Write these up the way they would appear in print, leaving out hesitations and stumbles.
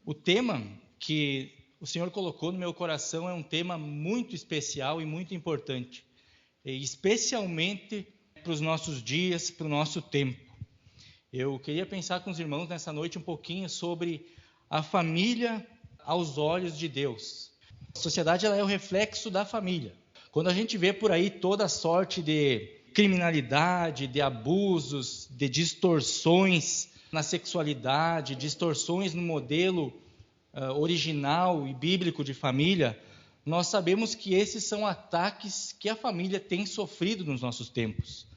O tema que o Senhor colocou no meu coração é um tema muito especial e muito importante, especialmente para os nossos dias, para o nosso tempo. Eu queria pensar com os irmãos nessa noite um pouquinho sobre a família aos olhos de Deus. A sociedade ela é o reflexo da família. Quando a gente vê por aí toda sorte de criminalidade, de abusos, de distorções na sexualidade, distorções no modelo original e bíblico de família, nós sabemos que esses são ataques que a família tem sofrido nos nossos tempos.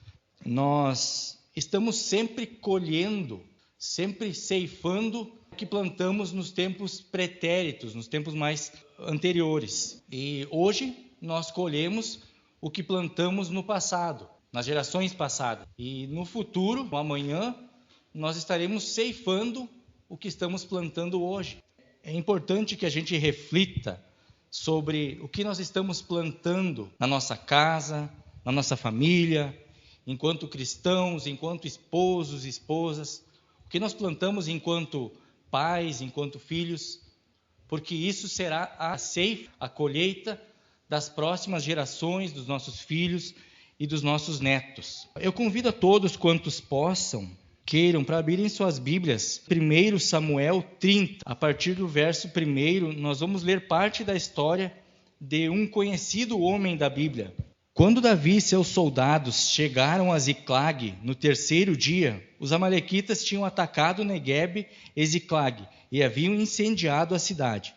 Nós estamos sempre colhendo, sempre ceifando o que plantamos nos tempos pretéritos, nos tempos mais anteriores. E hoje nós colhemos o que plantamos no passado, nas gerações passadas. E no futuro, amanhã, nós estaremos ceifando o que estamos plantando hoje. É importante que a gente reflita sobre o que nós estamos plantando na nossa casa, na nossa família, enquanto cristãos, enquanto esposos, esposas, o que nós plantamos enquanto pais, enquanto filhos, porque isso será a ceifa, a colheita das próximas gerações, dos nossos filhos e dos nossos netos. Eu convido a todos quantos queiram, para abrirem suas Bíblias, 1 Samuel 30, a partir do verso 1, nós vamos ler parte da história de um conhecido homem da Bíblia. Quando Davi e seus soldados chegaram a Ziclag no terceiro dia, os amalequitas tinham atacado Neguebe e Ziclag e haviam incendiado a cidade.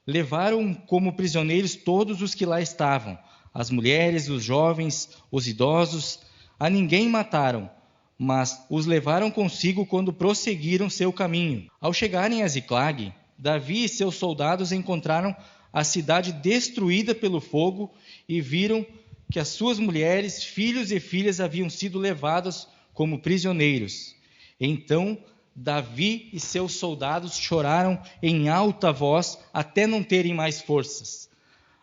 Levaram como prisioneiros todos os que lá estavam, as mulheres, os jovens, os idosos, a ninguém mataram, mas os levaram consigo quando prosseguiram seu caminho. Ao chegarem a Ziclag, Davi e seus soldados encontraram a cidade destruída pelo fogo e viram que as suas mulheres, filhos e filhas haviam sido levados como prisioneiros. Então Davi e seus soldados choraram em alta voz até não terem mais forças.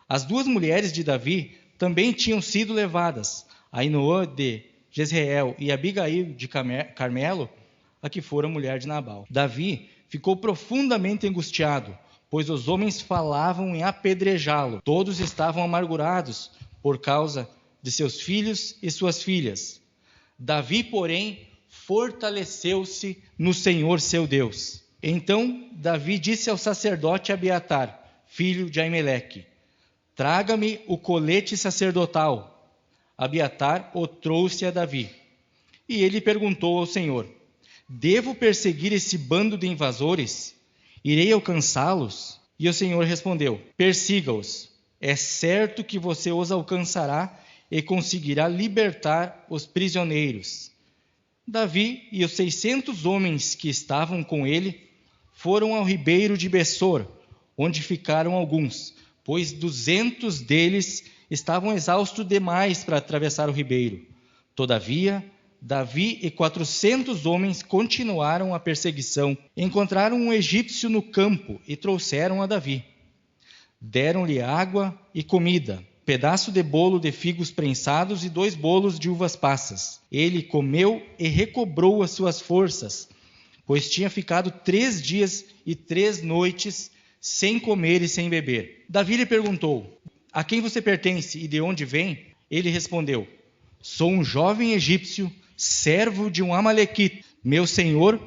As duas mulheres de Davi também tinham sido levadas, Ainoã de Jezreel e Abigail de Carmelo, a que fora mulher de Nabal. Davi ficou profundamente angustiado, pois os homens falavam em apedrejá-lo. Todos estavam amargurados por causa de seus filhos e suas filhas. Davi, porém, fortaleceu-se no Senhor seu Deus. Então Davi disse ao sacerdote Abiatar, filho de Aimeleque: traga-me o colete sacerdotal. Abiatar o trouxe a Davi. E ele perguntou ao Senhor: devo perseguir esse bando de invasores? Irei alcançá-los? E o Senhor respondeu: persiga-os. É certo que você os alcançará e conseguirá libertar os prisioneiros. Davi e os 600 homens que estavam com ele foram ao ribeiro de Bessor, onde ficaram alguns, pois 200 deles estavam exaustos demais para atravessar o ribeiro. Todavia, Davi e 400 homens continuaram a perseguição. Encontraram um egípcio no campo e trouxeram a Davi. Deram-lhe água e comida, pedaço de bolo de figos prensados e 2 bolos de uvas passas. Ele comeu e recobrou as suas forças, pois tinha ficado 3 dias e 3 noites sem comer e sem beber. Davi lhe perguntou: a quem você pertence e de onde vem? Ele respondeu: sou um jovem egípcio, servo de um amalequita. Meu senhor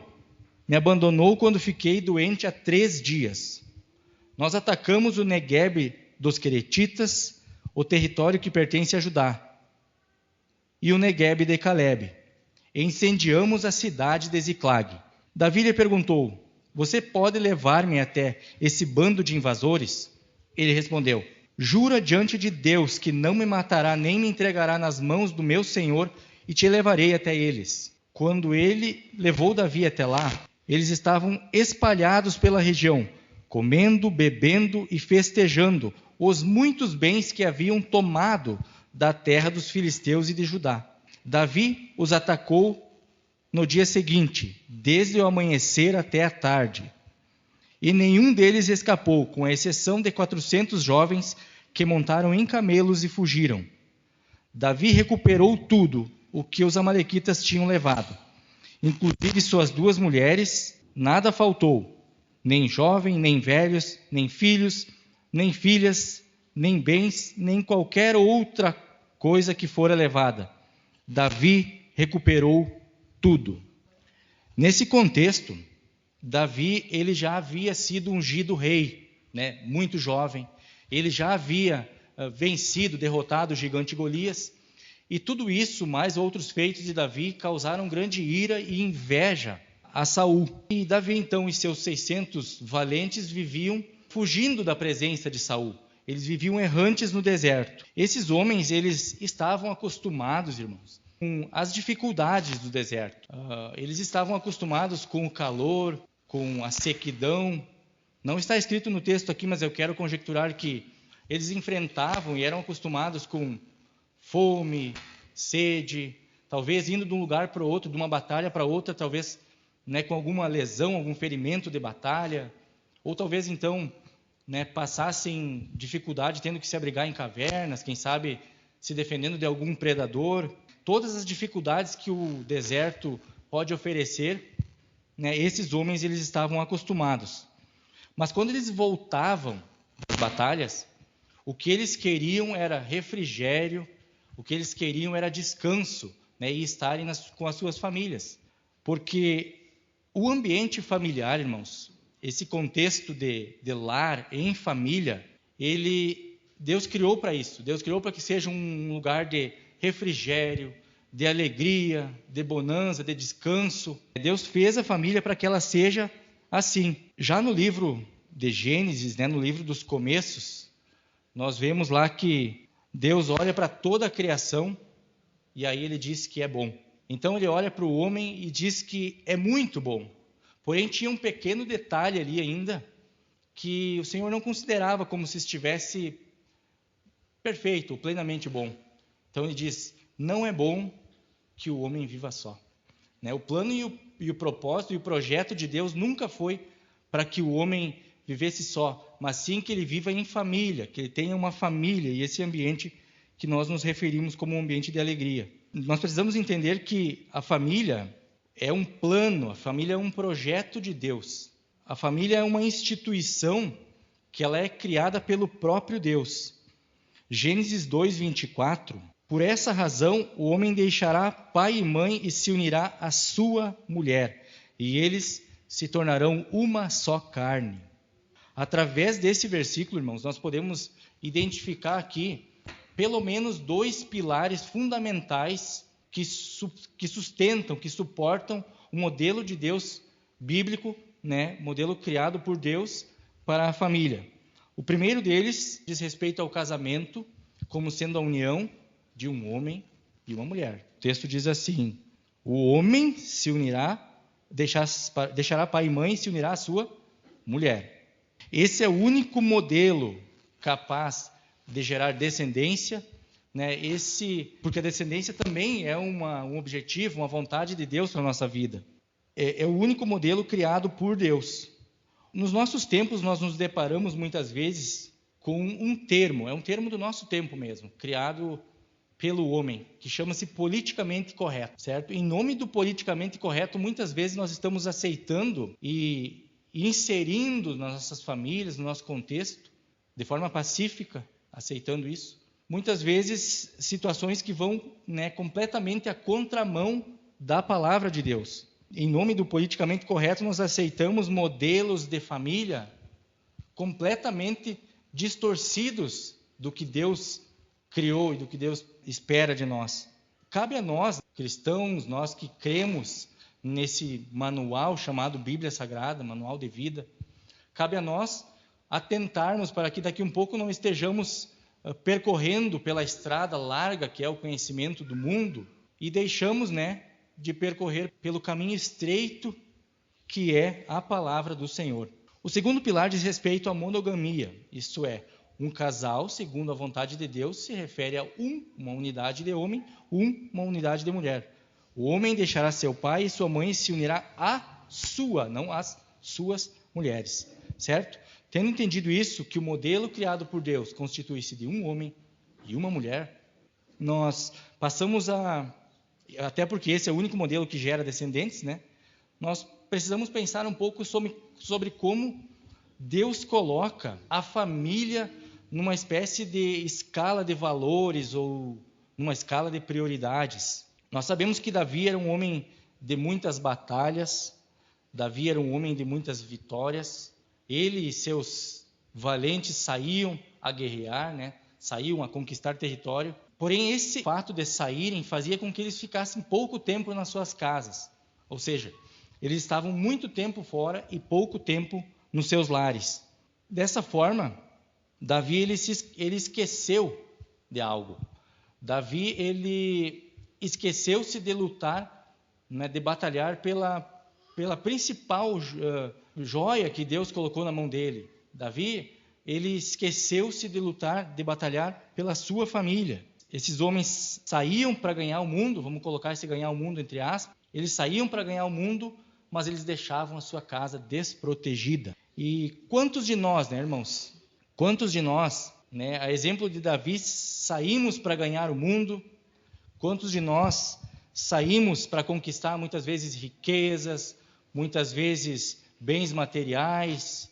me abandonou quando fiquei doente há 3 dias. Nós atacamos o Neguebe dos Queretitas, o território que pertence a Judá, e o Neguebe de Calebe. E incendiamos a cidade de Ziclag. Davi lhe perguntou: você pode levar-me até esse bando de invasores? Ele respondeu: jura diante de Deus que não me matará nem me entregará nas mãos do meu senhor, e te levarei até eles. Quando ele levou Davi até lá, eles estavam espalhados pela região, comendo, bebendo e festejando os muitos bens que haviam tomado da terra dos filisteus e de Judá. Davi os atacou no dia seguinte, desde o amanhecer até a tarde. E nenhum deles escapou, com a exceção de 400 jovens que montaram em camelos e fugiram. Davi recuperou tudo o que os amalequitas tinham levado, inclusive suas 2 mulheres, nada faltou. nem jovem, nem velhos, nem filhos, nem filhas, nem bens, nem qualquer outra coisa que fora levada. Davi recuperou tudo. Nesse contexto, Davi, ele já havia sido ungido rei, né? Muito jovem. Ele já havia vencido, derrotado o gigante Golias. E tudo isso, mais outros feitos de Davi, causaram grande ira e inveja a Saul. E Davi, então, e seus 600 valentes viviam fugindo da presença de Saul. Eles viviam errantes no deserto. Esses homens, eles estavam acostumados, irmãos, com as dificuldades do deserto. Eles estavam acostumados com o calor, com a sequidão. Não está escrito no texto aqui, mas eu quero conjecturar que eles enfrentavam e eram acostumados com fome, sede, talvez indo de um lugar para o outro, de uma batalha para outra, talvez, né, com alguma lesão, algum ferimento de batalha, ou talvez então, né, passassem dificuldade tendo que se abrigar em cavernas, quem sabe se defendendo de algum predador. Todas as dificuldades que o deserto pode oferecer, né, esses homens eles estavam acostumados. Mas quando eles voltavam das batalhas, o que eles queriam era refrigério, o que eles queriam era descanso, né, e estarem com as suas famílias. Porque o ambiente familiar, irmãos, esse contexto de lar em família, Deus criou para isso. Deus criou para que seja um lugar de refrigério, de alegria, de bonança, de descanso. Deus fez a família para que ela seja assim. Já no livro de Gênesis, né, no livro dos começos, nós vemos lá que Deus olha para toda a criação e aí ele diz que é bom. Então ele olha para o homem e diz que é muito bom. Porém tinha um pequeno detalhe ali ainda que o Senhor não considerava como se estivesse perfeito, plenamente bom. Então ele diz, não é bom que o homem viva só. Né? O plano e o propósito e o projeto de Deus nunca foi para que o homem vivesse só, mas sim que ele viva em família, que ele tenha uma família, e esse ambiente que nós nos referimos como um ambiente de alegria. Nós precisamos entender que a família é um plano, a família é um projeto de Deus. A família é uma instituição que ela é criada pelo próprio Deus. Gênesis 2:24, por essa razão o homem deixará pai e mãe e se unirá à sua mulher, e eles se tornarão uma só carne. Através desse versículo, irmãos, nós podemos identificar aqui pelo menos 2 pilares fundamentais que sustentam, que suportam o modelo de Deus bíblico, né, modelo criado por Deus para a família. O primeiro deles diz respeito ao casamento, como sendo a união de um homem e uma mulher. O texto diz assim, o homem se unirá, deixará pai e mãe e se unirá à sua mulher. Esse é o único modelo capaz de gerar descendência, né? Porque a descendência também é um objetivo, uma vontade de Deus para a nossa vida. É o único modelo criado por Deus. Nos nossos tempos, nós nos deparamos muitas vezes com um termo, é um termo do nosso tempo mesmo, criado pelo homem, que chama-se politicamente correto, certo? Em nome do politicamente correto, muitas vezes nós estamos aceitando e inserindo nas nossas famílias, no nosso contexto, de forma pacífica, aceitando isso. Muitas vezes, situações que vão, né, completamente à contramão da palavra de Deus. Em nome do politicamente correto, nós aceitamos modelos de família completamente distorcidos do que Deus criou e do que Deus espera de nós. Cabe a nós, cristãos, nós que cremos nesse manual chamado Bíblia Sagrada, manual de vida, cabe a nós atentarmos para que daqui um pouco não estejamos percorrendo pela estrada larga que é o conhecimento do mundo e deixamos, né, de percorrer pelo caminho estreito que é a palavra do Senhor. O segundo pilar diz respeito à monogamia, isto é, um casal, segundo a vontade de Deus, se refere a uma unidade de homem, uma unidade de mulher. O homem deixará seu pai e sua mãe e se unirá à sua, não às suas mulheres, certo? Tendo entendido isso, que o modelo criado por Deus constitui-se de um homem e uma mulher, nós passamos até porque esse é o único modelo que gera descendentes, né? Nós precisamos pensar um pouco sobre como Deus coloca a família numa espécie de escala de valores ou numa escala de prioridades. Nós sabemos que Davi era um homem de muitas batalhas, Davi era um homem de muitas vitórias. Ele e seus valentes saíam a guerrear, né? Saíam a conquistar território. Porém, esse fato de saírem fazia com que eles ficassem pouco tempo nas suas casas. Ou seja, eles estavam muito tempo fora e pouco tempo nos seus lares. Dessa forma, Davi ele esqueceu de algo. Davi ele esqueceu-se de lutar, né, de batalhar pela principal joia que Deus colocou na mão dele. Davi ele esqueceu-se de lutar, de batalhar pela sua família. Esses homens saíam para ganhar o mundo, vamos colocar esse ganhar o mundo entre aspas, eles saíam para ganhar o mundo, mas eles deixavam a sua casa desprotegida. E quantos de nós, né, irmãos? Quantos de nós, né, a exemplo de Davi, saímos para ganhar o mundo? Quantos de nós saímos para conquistar muitas vezes riquezas, muitas vezes bens materiais,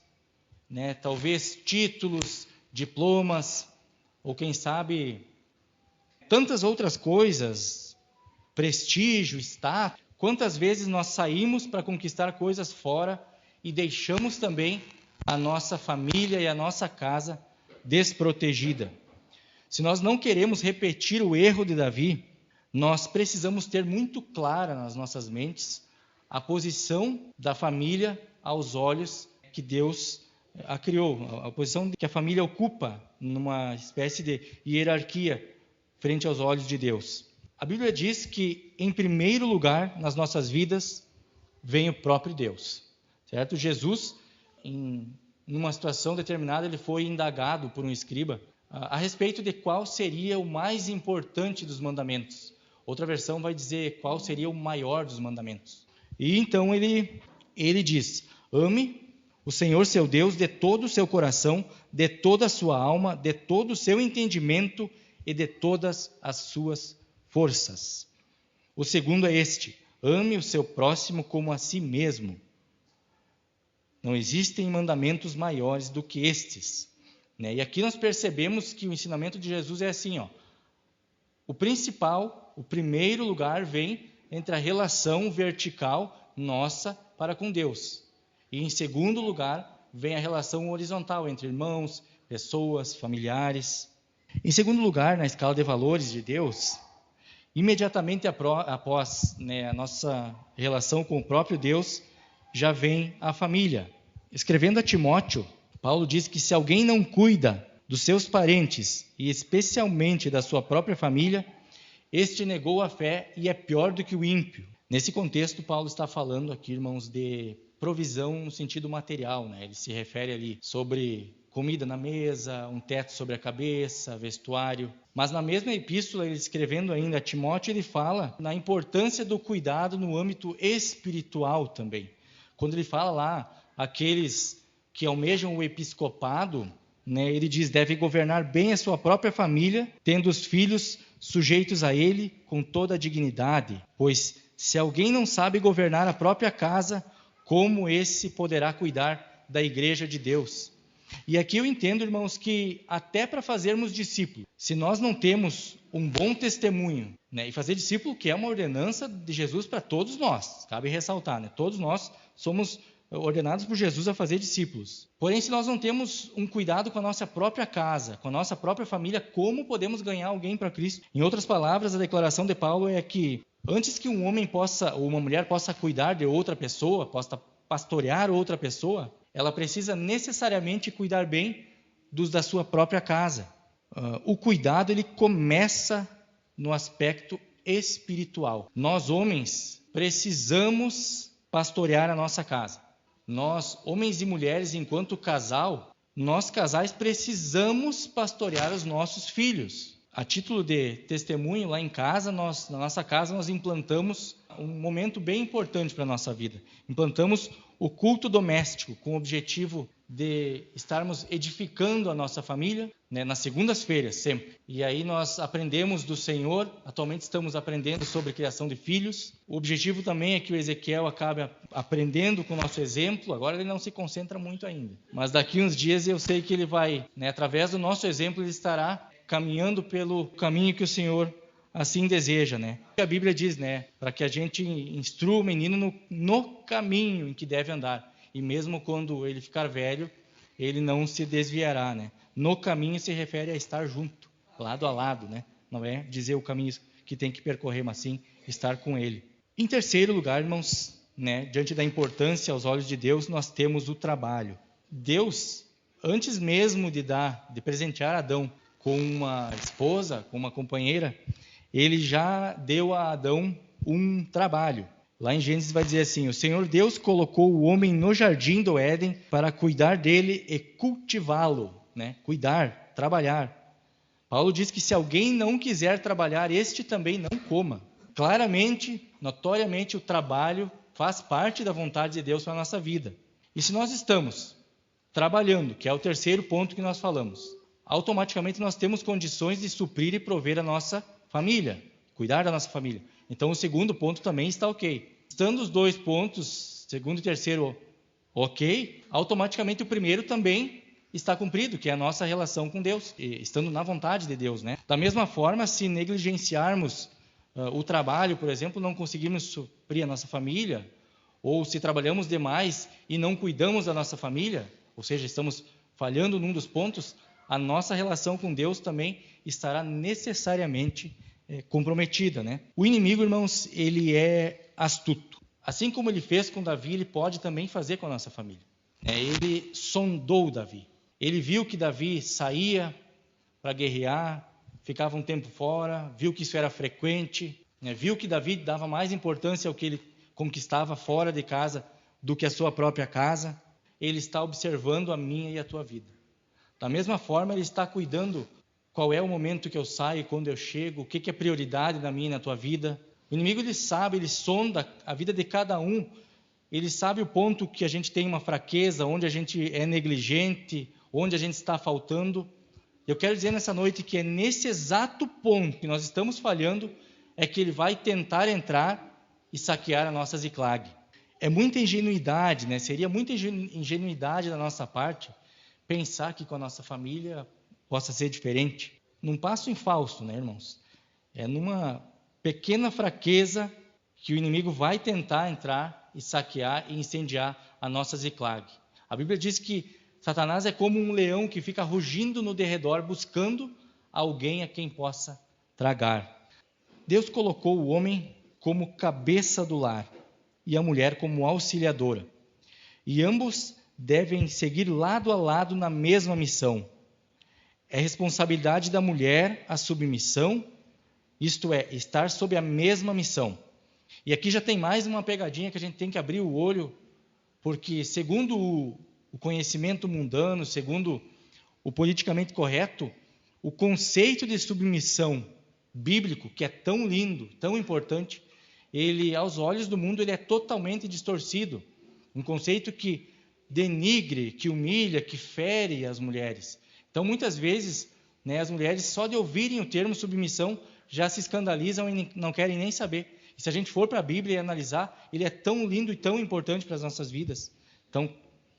né, talvez títulos, diplomas, ou quem sabe tantas outras coisas, prestígio, status. Quantas vezes nós saímos para conquistar coisas fora e deixamos também a nossa família e a nossa casa desprotegida? Se nós não queremos repetir o erro de Davi, nós precisamos ter muito clara nas nossas mentes a posição da família aos olhos que Deus a criou, a posição que a família ocupa numa espécie de hierarquia frente aos olhos de Deus. A Bíblia diz que, em primeiro lugar, nas nossas vidas, vem o próprio Deus. Certo? Jesus, numa situação determinada, ele foi indagado por um escriba a respeito de qual seria o mais importante dos mandamentos. Outra versão vai dizer qual seria o maior dos mandamentos. E então ele diz: ame o Senhor seu Deus de todo o seu coração, de toda a sua alma, de todo o seu entendimento e de todas as suas forças. O segundo é este: ame o seu próximo como a si mesmo. Não existem mandamentos maiores do que estes. Né? E aqui nós percebemos que o ensinamento de Jesus é assim, ó. O principal, o primeiro lugar vem entre a relação vertical nossa para com Deus. E em segundo lugar, vem a relação horizontal entre irmãos, pessoas, familiares. Em segundo lugar, na escala de valores de Deus, imediatamente após, né, a nossa relação com o próprio Deus, já vem a família. Escrevendo a Timóteo, Paulo diz que se alguém não cuida dos seus parentes, e especialmente da sua própria família, este negou a fé e é pior do que o ímpio. Nesse contexto, Paulo está falando aqui, irmãos, de provisão no sentido material, né? Ele se refere ali sobre comida na mesa, um teto sobre a cabeça, vestuário. Mas na mesma epístola, ele escrevendo ainda a Timóteo, ele fala na importância do cuidado no âmbito espiritual também. Quando ele fala lá, aqueles que almejam o episcopado, né, ele diz, deve governar bem a sua própria família, tendo os filhos sujeitos a ele com toda a dignidade. Pois se alguém não sabe governar a própria casa, como esse poderá cuidar da igreja de Deus? E aqui eu entendo, irmãos, que até para fazermos discípulo, se nós não temos um bom testemunho, né, e fazer discípulo, que é uma ordenança de Jesus para todos nós, cabe ressaltar, né, todos nós somos ordenados por Jesus a fazer discípulos. Porém, se nós não temos um cuidado com a nossa própria casa, com a nossa própria família, como podemos ganhar alguém para Cristo? Em outras palavras, a declaração de Paulo é que antes que um homem possa, ou uma mulher possa cuidar de outra pessoa, possa pastorear outra pessoa, ela precisa necessariamente cuidar bem dos da sua própria casa. O cuidado, ele começa no aspecto espiritual. Nós, homens, precisamos pastorear a nossa casa. Nós, homens e mulheres, enquanto casal, nós casais precisamos pastorear os nossos filhos. A título de testemunho, lá em casa, na nossa casa, nós implantamos um momento bem importante para a nossa vida. Implantamos o culto doméstico, com o objetivo de estarmos edificando a nossa família, né, nas segundas-feiras, sempre. E aí nós aprendemos do Senhor, atualmente estamos aprendendo sobre criação de filhos. O objetivo também é que o Ezequiel acabe aprendendo com o nosso exemplo. Agora ele não se concentra muito ainda, mas daqui uns dias eu sei que ele vai, né, através do nosso exemplo, ele estará caminhando pelo caminho que o Senhor assim deseja, né? A Bíblia diz, né, para que a gente instrua o menino no caminho em que deve andar. E mesmo quando ele ficar velho, ele não se desviará, né? No caminho se refere a estar junto, lado a lado, né? Não é dizer o caminho que tem que percorrer, mas sim estar com ele. Em terceiro lugar, irmãos, né, diante da importância aos olhos de Deus, nós temos o trabalho. Deus, antes mesmo de presentear Adão com uma esposa, com uma companheira, ele já deu a Adão um trabalho. Lá em Gênesis vai dizer assim: o Senhor Deus colocou o homem no jardim do Éden para cuidar dele e cultivá-lo, né? Cuidar, trabalhar. Paulo diz que se alguém não quiser trabalhar, este também não coma. Claramente, notoriamente, o trabalho faz parte da vontade de Deus para a nossa vida. E se nós estamos trabalhando, que é o terceiro ponto que nós falamos, automaticamente nós temos condições de suprir e prover a nossa família, cuidar da nossa família. Então, o segundo ponto também está ok. Estando os dois pontos, segundo e terceiro, ok, automaticamente o primeiro também está cumprido, que é a nossa relação com Deus, estando na vontade de Deus, né? Da mesma forma, se negligenciarmos o trabalho, por exemplo, não conseguirmos suprir a nossa família, ou se trabalhamos demais e não cuidamos da nossa família, ou seja, estamos falhando num dos pontos, a nossa relação com Deus também estará necessariamente comprometida, né? O inimigo, irmãos, ele é astuto. Assim como ele fez com Davi, ele pode também fazer com a nossa família. Ele sondou Davi. Ele viu que Davi saía para guerrear, ficava um tempo fora, viu que isso era frequente, né? Viu que Davi dava mais importância ao que ele conquistava fora de casa do que a sua própria casa. Ele está observando a minha e a tua vida. Da mesma forma, ele está cuidando qual é o momento que eu saio, quando eu chego, o que é prioridade na minha e na tua vida. O inimigo, ele sabe, ele sonda a vida de cada um, ele sabe o ponto que a gente tem uma fraqueza, onde a gente é negligente, onde a gente está faltando. Eu quero dizer nessa noite que é nesse exato ponto que nós estamos falhando, é que ele vai tentar entrar e saquear a nossa Ziclag. É muita ingenuidade, né? Seria muita ingenuidade da nossa parte pensar que com a nossa família possa ser diferente. Num passo em falso, né, irmãos? É numa pequena fraqueza que o inimigo vai tentar entrar e saquear e incendiar a nossa Ziclag. A Bíblia diz que Satanás é como um leão que fica rugindo no derredor, buscando alguém a quem possa tragar. Deus colocou o homem como cabeça do lar e a mulher como auxiliadora. E ambos devem seguir lado a lado na mesma missão. É responsabilidade da mulher a submissão, isto é, estar sob a mesma missão. E aqui já tem mais uma pegadinha que a gente tem que abrir o olho, porque segundo o conhecimento mundano, segundo o politicamente correto, o conceito de submissão bíblico, que é tão lindo, tão importante, ele, aos olhos do mundo, ele é totalmente distorcido. Um conceito que denigre, que humilha, que fere as mulheres. Então, muitas vezes, né, as mulheres, só de ouvirem o termo submissão, já se escandalizam e não querem nem saber. E se a gente for para a Bíblia e analisar, ele é tão lindo e tão importante para as nossas vidas. Então,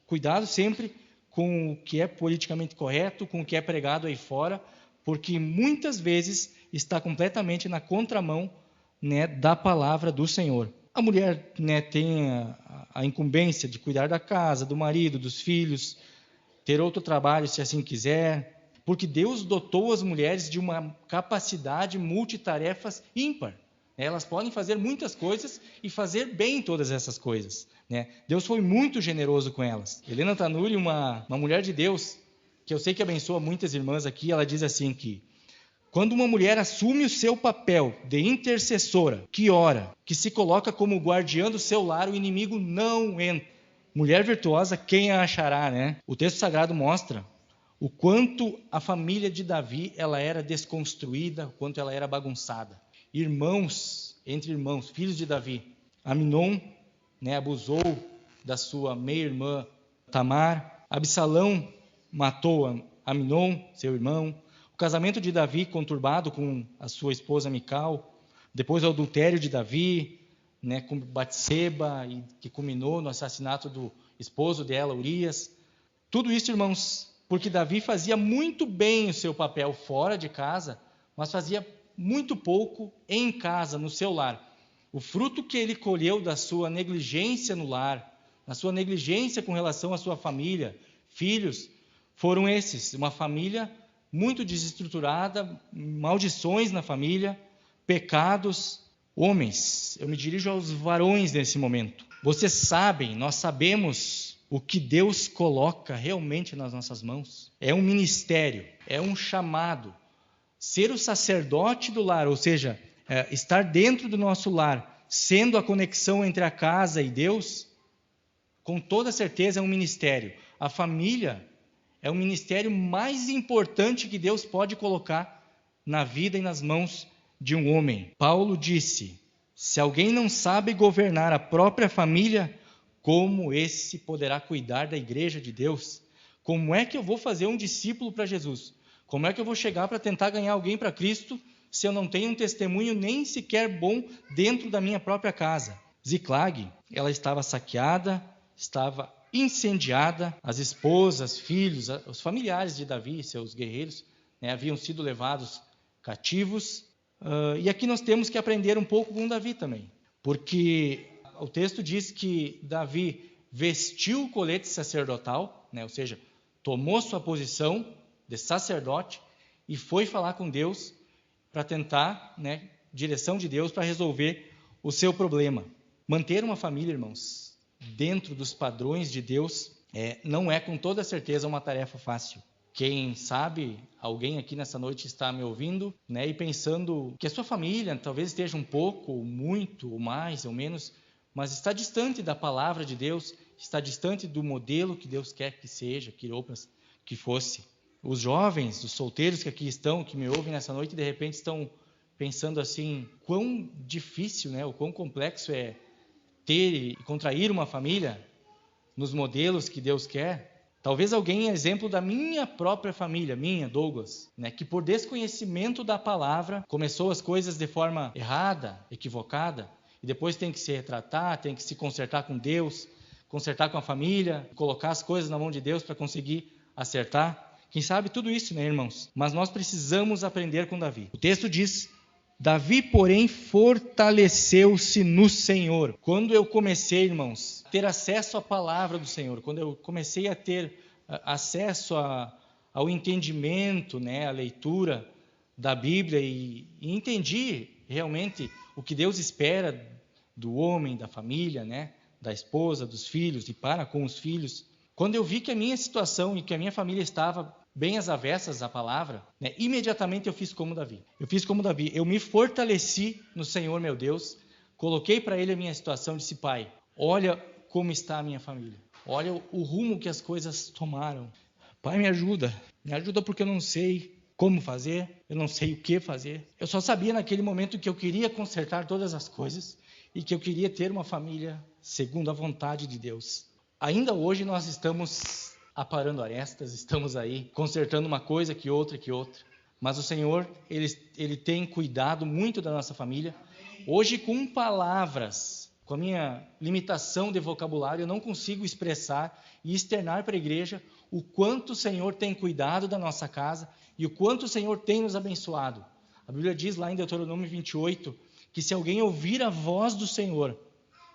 cuidado sempre com o que é politicamente correto, com o que é pregado aí fora, porque muitas vezes está completamente na contramão, né, da palavra do Senhor. A mulher, né, tem a incumbência de cuidar da casa, do marido, dos filhos, ter outro trabalho se assim quiser, porque Deus dotou as mulheres de uma capacidade multitarefas ímpar. Elas podem fazer muitas coisas e fazer bem todas essas coisas, né? Deus foi muito generoso com elas. Helena Tanuri, uma mulher de Deus, que eu sei que abençoa muitas irmãs aqui, ela diz assim que quando uma mulher assume o seu papel de intercessora, que ora, que se coloca como guardiã do seu lar, o inimigo não entra. Mulher virtuosa, quem a achará, né? O texto sagrado mostra o quanto a família de Davi ela era desconstruída, o quanto ela era bagunçada. Irmãos, entre irmãos, filhos de Davi, Aminon, né, abusou da sua meia-irmã Tamar, Absalão matou Aminon, seu irmão. O casamento de Davi conturbado com a sua esposa Mical. Depois o adultério de Davi, né, com Batseba, e que culminou no assassinato do esposo dela, Urias. Tudo isso, irmãos, porque Davi fazia muito bem o seu papel fora de casa, mas fazia muito pouco em casa, no seu lar. O fruto que ele colheu da sua negligência no lar, na sua negligência com relação à sua família, filhos, foram esses: uma família muito desestruturada, maldições na família, pecados. Homens, eu me dirijo aos varões nesse momento. Vocês sabem, nós sabemos o que Deus coloca realmente nas nossas mãos. É um ministério, é um chamado. Ser o sacerdote do lar, ou seja, estar dentro do nosso lar, sendo a conexão entre a casa e Deus, com toda certeza é um ministério. A família é o ministério mais importante que Deus pode colocar na vida e nas mãos de um homem. Paulo disse: se alguém não sabe governar a própria família, como esse poderá cuidar da igreja de Deus? Como é que eu vou fazer um discípulo para Jesus? Como é que eu vou chegar para tentar ganhar alguém para Cristo se eu não tenho um testemunho nem sequer bom dentro da minha própria casa? Ziklag, ela estava saqueada, estava incendiada, as esposas, filhos, os familiares de Davi, seus guerreiros, haviam sido levados cativos. E aqui nós temos que aprender um pouco com Davi também, porque o texto diz que Davi vestiu o colete sacerdotal, ou seja, tomou sua posição de sacerdote e foi falar com Deus para tentar, direção de Deus para resolver o seu problema. Manter uma família, irmãos, dentro dos padrões de Deus, não é com toda certeza uma tarefa fácil. Quem sabe, alguém aqui nessa noite está me ouvindo, e pensando que a sua família talvez esteja um pouco, ou muito, ou mais, ou menos, mas está distante da palavra de Deus, está distante do modelo que Deus quer que seja, que fosse. Os jovens, os solteiros que aqui estão, que me ouvem nessa noite, de repente estão pensando assim, quão difícil, o quão complexo é ter e contrair uma família nos modelos que Deus quer. Talvez alguém é exemplo da minha própria família, Douglas, que por desconhecimento da palavra começou as coisas de forma errada, equivocada, e depois tem que se retratar, tem que se consertar com Deus, consertar com a família, colocar as coisas na mão de Deus para conseguir acertar. Quem sabe tudo isso, irmãos? Mas nós precisamos aprender com Davi. O texto diz: Davi, porém, fortaleceu-se no Senhor. Quando eu comecei, irmãos, a ter acesso à palavra do Senhor, quando eu comecei a ter acesso ao entendimento, à leitura da Bíblia e entendi realmente o que Deus espera do homem, da família, da esposa, dos filhos e para com os filhos. Quando eu vi que a minha situação e que a minha família estava bem às avessas à palavra, imediatamente eu fiz como Davi. Eu me fortaleci no Senhor, meu Deus, coloquei para Ele a minha situação, disse: Pai, olha como está a minha família, olha o rumo que as coisas tomaram. Pai, me ajuda porque eu não sei como fazer, eu não sei o que fazer. Eu só sabia naquele momento que eu queria consertar todas as coisas e que eu queria ter uma família segundo a vontade de Deus. Ainda hoje nós estamos aparando arestas, estamos aí consertando uma coisa que outra, mas o Senhor, Ele tem cuidado muito da nossa família. Hoje, com palavras, com a minha limitação de vocabulário, eu não consigo expressar e externar para a igreja o quanto o Senhor tem cuidado da nossa casa e o quanto o Senhor tem nos abençoado. A Bíblia diz lá em Deuteronômio 28, que se alguém ouvir a voz do Senhor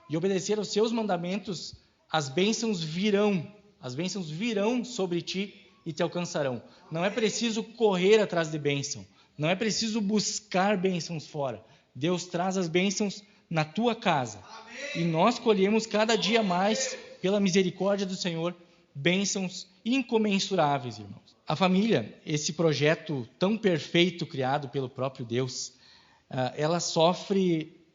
e obedecer aos seus mandamentos, as bênçãos virão sobre ti e te alcançarão. Não é preciso correr atrás de bênção, não é preciso buscar bênçãos fora. Deus traz as bênçãos na tua casa. Amém. E nós colhemos cada dia mais, pela misericórdia do Senhor, bênçãos incomensuráveis, irmãos. A família, esse projeto tão perfeito criado pelo próprio Deus, ela sofre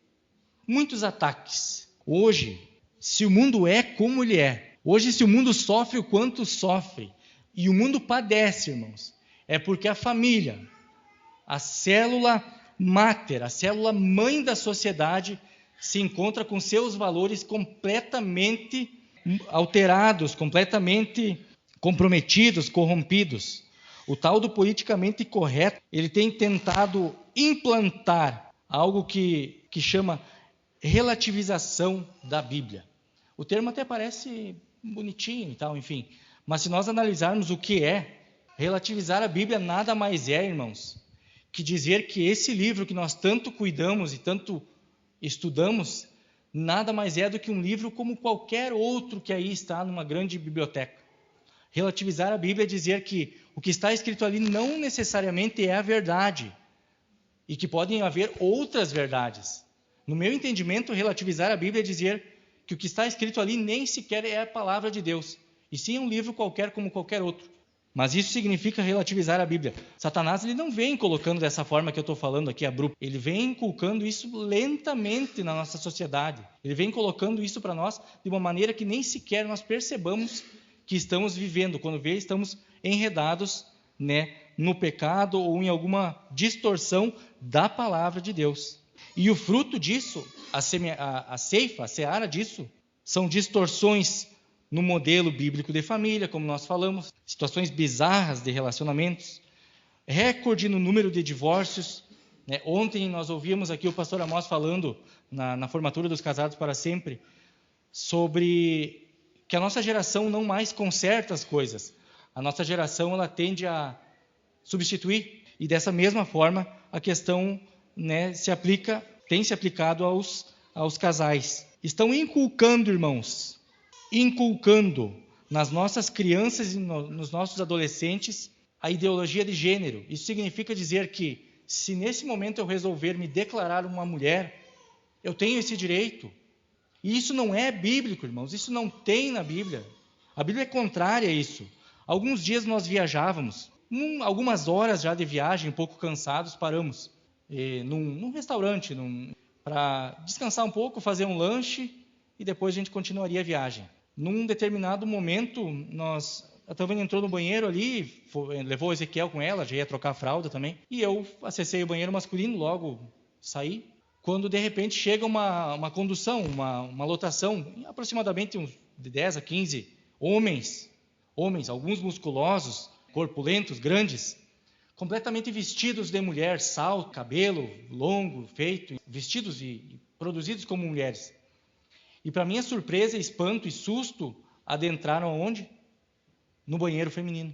muitos ataques. Hoje, se o mundo é como ele é, hoje se o mundo sofre o quanto sofre, e o mundo padece, irmãos, é porque a família, a célula máter, a célula mãe da sociedade, se encontra com seus valores completamente alterados, completamente comprometidos, corrompidos. O tal do politicamente correto, ele tem tentado implantar algo que chama relativização da Bíblia. O termo até parece bonitinho e tal, enfim. Mas se nós analisarmos o que é, relativizar a Bíblia nada mais é, irmãos, que dizer que esse livro que nós tanto cuidamos e tanto estudamos, nada mais é do que um livro como qualquer outro que aí está numa grande biblioteca. Relativizar a Bíblia é dizer que o que está escrito ali não necessariamente é a verdade e que podem haver outras verdades. No meu entendimento, relativizar a Bíblia é dizer que o que está escrito ali nem sequer é a palavra de Deus, e sim um livro qualquer como qualquer outro. Mas isso significa relativizar a Bíblia. Satanás ele não vem colocando dessa forma que eu estou falando aqui, abrupto. Ele vem inculcando isso lentamente na nossa sociedade. Ele vem colocando isso para nós de uma maneira que nem sequer nós percebamos que estamos vivendo. Quando vê, estamos enredados, no pecado ou em alguma distorção da palavra de Deus. E o fruto disso, a ceifa, a seara disso, são distorções no modelo bíblico de família, como nós falamos, situações bizarras de relacionamentos, recorde no número de divórcios. Ontem nós ouvimos aqui o pastor Amós falando, na formatura dos Casados para Sempre, sobre que a nossa geração não mais conserta as coisas. A nossa geração ela tende a substituir, e dessa mesma forma a questão tem se aplicado aos casais. Estão inculcando, irmãos, nas nossas crianças e nos nossos adolescentes a ideologia de gênero. Isso significa dizer que, se nesse momento eu resolver me declarar uma mulher, eu tenho esse direito. E isso não é bíblico, irmãos, isso não tem na Bíblia. A Bíblia é contrária a isso. Alguns dias nós viajávamos, algumas horas já de viagem, um pouco cansados, paramos num restaurante para descansar um pouco, fazer um lanche e depois a gente continuaria a viagem. Num determinado momento, a Tavana entrou no banheiro ali, levou o Ezequiel com ela, já ia trocar a fralda também, e eu acessei o banheiro masculino, logo saí, quando de repente chega uma condução, uma lotação, aproximadamente uns de 10 a 15 homens, alguns musculosos, corpulentos, grandes, completamente vestidos de mulher, salto, cabelo longo, feito, vestidos e produzidos como mulheres. E para minha surpresa, espanto e susto, adentraram aonde? No banheiro feminino.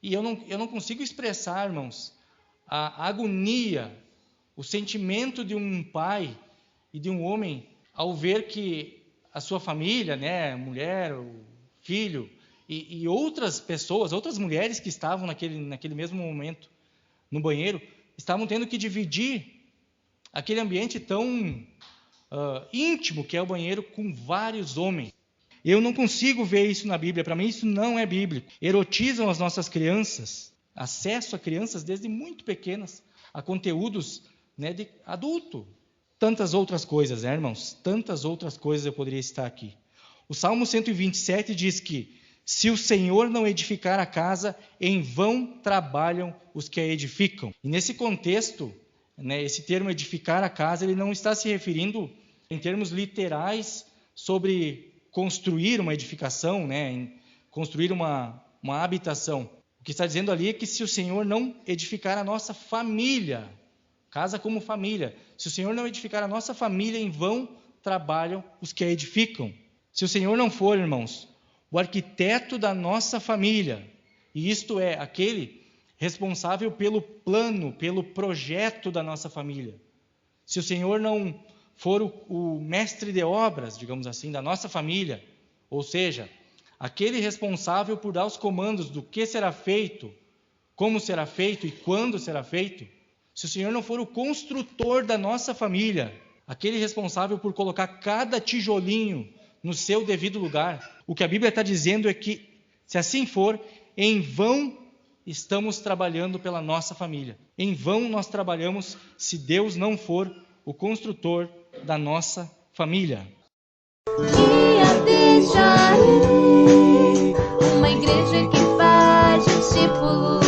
E eu não consigo expressar, irmãos, a agonia, o sentimento de um pai e de um homem ao ver que a sua família, mulher, o filho e outras pessoas, outras mulheres que estavam naquele mesmo momento no banheiro, estavam tendo que dividir aquele ambiente tão íntimo que é o banheiro com vários homens. Eu não consigo ver isso na Bíblia. Para mim isso não é bíblico. Erotizam as nossas crianças, acesso a crianças desde muito pequenas a conteúdos de adulto. Tantas outras coisas, irmãos, tantas outras coisas eu poderia citar aqui. O Salmo 127 diz que se o Senhor não edificar a casa, em vão trabalham os que a edificam. E nesse contexto, esse termo edificar a casa, ele não está se referindo em termos literais sobre construir uma edificação, em construir uma habitação. O que está dizendo ali é que se o Senhor não edificar a nossa família, casa como família, se o Senhor não edificar a nossa família, em vão trabalham os que a edificam. Se o Senhor não for, irmãos, o arquiteto da nossa família, e isto é, aquele responsável pelo plano, pelo projeto da nossa família. Se o Senhor não for o mestre de obras, digamos assim, da nossa família, ou seja, aquele responsável por dar os comandos do que será feito, como será feito e quando será feito, se o Senhor não for o construtor da nossa família, aquele responsável por colocar cada tijolinho no seu devido lugar, o que a Bíblia está dizendo é que, se assim for, em vão estamos trabalhando pela nossa família. Em vão nós trabalhamos se Deus não for o construtor da nossa família. Uma igreja que faz discípulos.